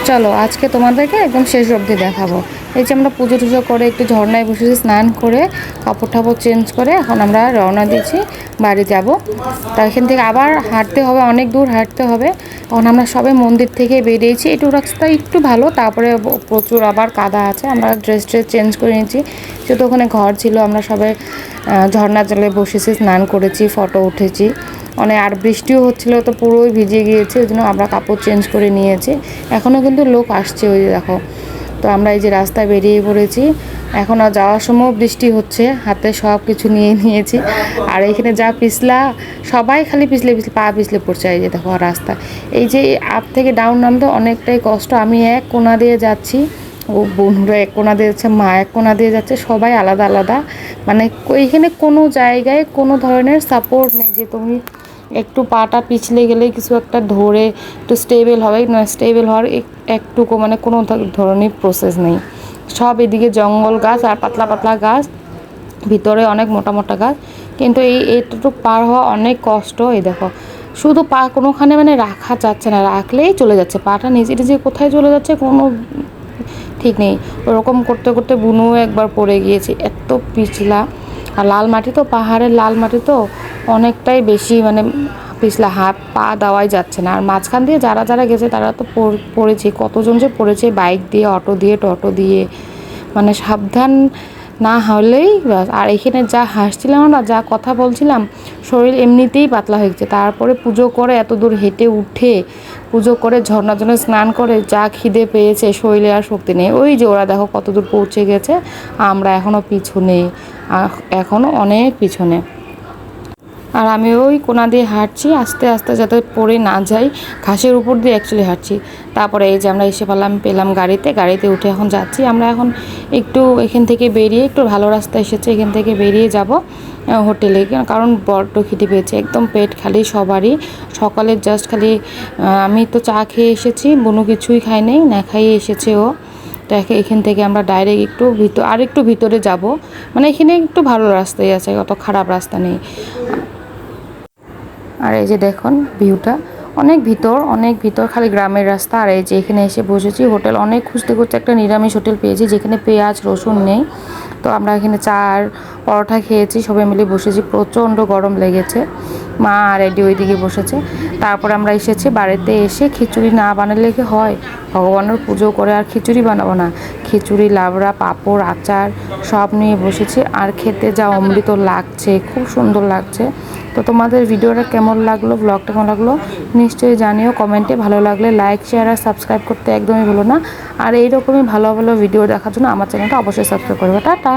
চলো আজকে তোমাদেরকে একদম শেষ অবধি দেখাবো। এই যে আমরা পুজো টুজো করে একটু ঝর্ণায় বসেছি, স্নান করে কাপড় টাপড় চেঞ্জ করে এখন আমরা রওনা দিয়েছি বাড়ি যাব। তা এখান থেকে আবার হাঁটতে হবে, অনেক দূর হাঁটতে হবে। এখন আমরা সবাই মন্দির থেকে বেরিয়েছি, একটু রাস্তা একটু ভালো, তারপরে প্রচুর আবার কাদা আছে। আমরা ড্রেস চেঞ্জ করে নিয়েছি, যেহেতু ওখানে ঘর ছিল। আমরা সবাই ঝর্ণার জলে বসেছি, স্নান করেছি, ফটো উঠেছি। আর বৃষ্টিও হচ্ছিলো, তো পুরোই ভিজে গিয়েছে, ওই জন্য আমরা কাপড় চেঞ্জ করে নিয়েছি। এখনও কিন্তু লোক আসছে, ওই দেখো। তো আমরা এই যে রাস্তায় বেরিয়ে পড়েছি। এখন আর যাওয়ার সময় বৃষ্টি হচ্ছে, হাতে সব কিছু নিয়ে নিয়েছি। আর এখানে যা পিছলা, সবাই খালি পিছলে পা পিছলে পড়ছে। এই যে দেখো রাস্তা, এই যে আপ থেকে ডাউন নামতে অনেকটাই কষ্ট। আমি এক কোণা দিয়ে যাচ্ছি, ও বন্ধুরা এক কোণা দিয়ে যাচ্ছে, মা এক কোণা দিয়ে যাচ্ছে, সবাই আলাদা আলাদা। মানে এইখানে কোনো জায়গায় কোনো ধরনের সাপোর্ট নেই যে তুমি একটু পাটা পিছলে গেলেই কিছু একটা ধরে একটু স্টেবল হবে না। স্টেবল হওয়ার একটুকু মানে কোনো ধরনের প্রসেস নেই। সব এদিকে জঙ্গল গাছ আর পাতলা পাতলা গাছ, ভিতরে অনেক মোটা মোটা গাছ। কিন্তু এইটুকু পার হওয়া অনেক কষ্ট। এই দেখো শুধু পা কোনোখানে মানে রাখা যাচ্ছে না, রাখলেই চলে যাচ্ছে পাটা নিজে নিজে, কোথায় চলে যাচ্ছে কোনো ঠিক নেই। ওরকম করতে করতে বুনুও একবার পড়ে গিয়েছে, এত পিছলা। আর লাল মাটি তো, পাহাড়ের লাল মাটি তো অনেকটাই বেশি মানে পিছলা, হাত পা দেওয়াই যাচ্ছে না। আর মাঝখান দিয়ে যারা যারা গেছে তারা তো পড়েছে, কতজন যে পড়েছে বাইক দিয়ে, অটো দিয়ে, টোটো দিয়ে, মানে সাবধান না হলেই ব্যাস। আর এখানে যা হাসছিলাম না, যা কথা বলছিলাম, শরীর এমনিতেই পাতলা হয়ে গেছে। তারপরে পুজো করে এত দূর হেঁটে উঠে পুজো করে ঝর্ণার জন্য স্নান করে যা খিদে পেয়েছে, শরীরে আর শক্তি নেই। ওই যে ওরা দেখো কত দূর পৌঁছে গেছে, আমরা এখনও পিছনে, এখনও অনেক পিছনে। আর আমি ওই কোনা দিয়ে হাঁটছি আস্তে আস্তে, যাতে পড়ে না যাই। ঘাসের উপর দিয়ে অ্যাকচুয়ালি হাঁটছি। তারপরে এই যে আমরা এসে পেলাম গাড়িতে উঠে এখন যাচ্ছি। আমরা এখন একটু এখান থেকে বেরিয়ে, একটু ভালো রাস্তা এসেছে, এখান থেকে বেরিয়ে যাব হোটেলে, কারণ বড্ড খিদে পেয়েছে, একদম পেট খালি সবারই। সকালে জাস্ট খালি আমি তো চা খেয়ে এসেছি, বুনু কিছুই খাই নাই, না খাইয়ে এসেছে ও। তো এখান থেকে আমরা ডাইরেক্ট একটু ভিতরে যাব, মানে এখানে একটু ভালো রাস্তাই আছে, অত খারাপ রাস্তা নেই। আর এই যে দেখুন ভিউটা, অনেক ভিতর খালি গ্রামের রাস্তা। আর এই যে এখানে এসে বসেছি, হোটেল অনেক খুঁজতে একটা নিরামিষ হোটেল পেয়েছি, যেখানে পেঁয়াজ রসুন নেই। তো আমরা এখানে চা আর পরোটা খেয়েছি, সবাই মিলে বসেছি। প্রচণ্ড গরম লেগেছে, মা আর এডি ওইদিকে বসেছে। তারপর আমরা এসেছি বাড়িতে, এসে খিচুড়ি না বানালে কি হয়, ভগবানের পুজো করে আর খিচুড়ি বানাবো না? খিচুড়ি, লাবড়া, পাঁপড়, আচার সব নিয়ে বসেছি। আর খেতে যা অমৃত লাগছে, খুব সুন্দর লাগছে। তো তোমাদের ভিডিওটা কেমন লাগলো, ব্লগটা কেমন লাগলো নিশ্চয়ই জানিও কমেন্টে। ভালো লাগলে লাইক, শেয়ার আর সাবস্ক্রাইব করতে একদমই ভুলো না। আর এইরকমই ভালো ভালো ভিডিও দেখার জন্য আমার চ্যানেলটা অবশ্যই সাবস্ক্রাইব করবে। টাটা।